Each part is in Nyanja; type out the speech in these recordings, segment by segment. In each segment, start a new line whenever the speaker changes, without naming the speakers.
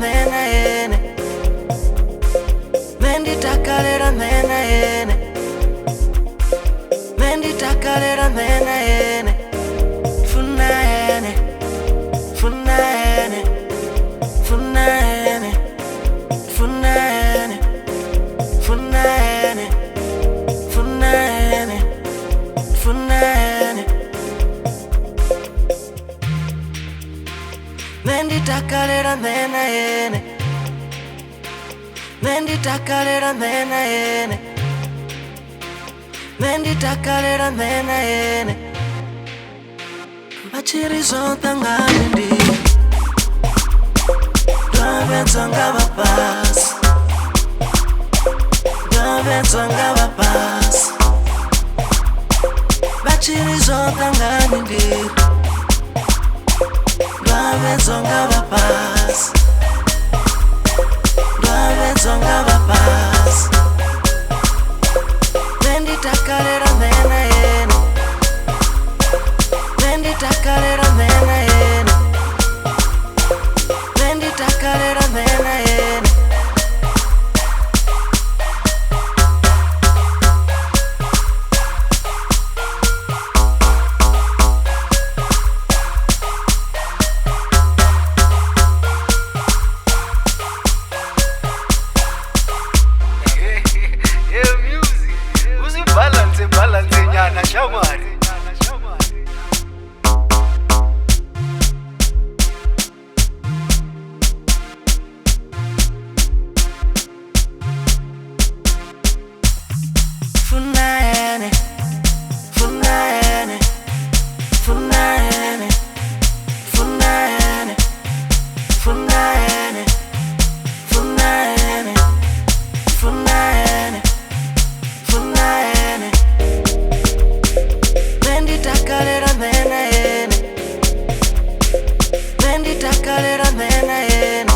nena yene. Menditakalera nena yene. Menditakalera nena yene. Funa yene. Funa yene. Funa yene. Funa yene. Funa yene. Funa yene. Funa yene. Menditakalera nena yene. Menditakalera nena yene. Menditakalera nena yene. Bachirizonta ngani ndi Daventsanga vapas Daventsanga vapas Bachirizonta ngani ndi Daventsanga vapas Daventsanga vapas Menditakalera nena yene. Menditakalera nena yene. Menditakalera nena yene.
Balance nyana shamari.
Funa yene. Funa yene. Funa yene. Funa yene. Funa yene. Funa yene. Funa yene. Funa yene. Menditakalera nena yene. Menditakalera nena yene.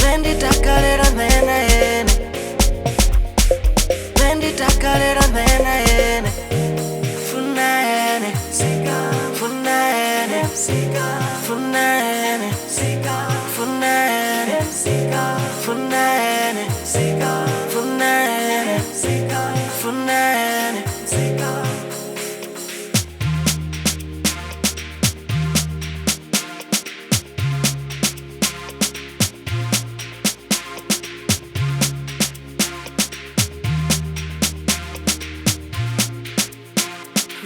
Menditakalera nena yene. Menditakalera nena yene. Funa yene. Funa yene. Funa yene. Funa yene. Funa yene. Funa yene. Funa yene.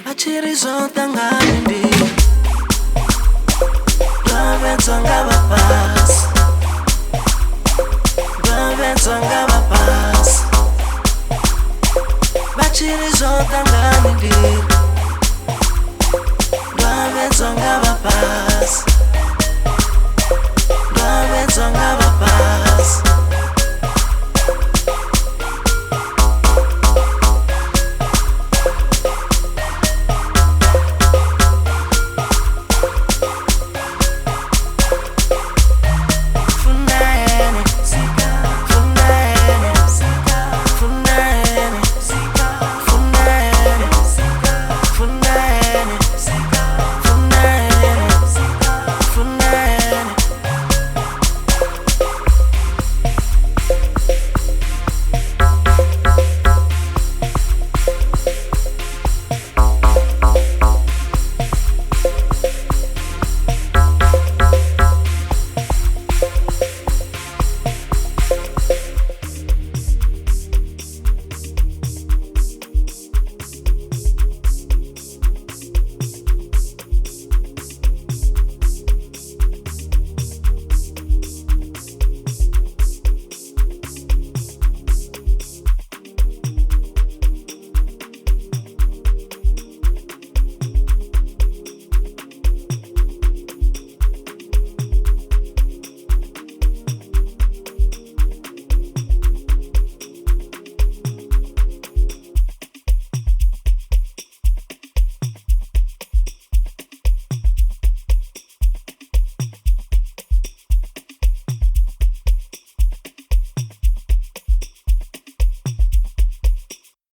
Bachirizonta ngani ndi Daventsanga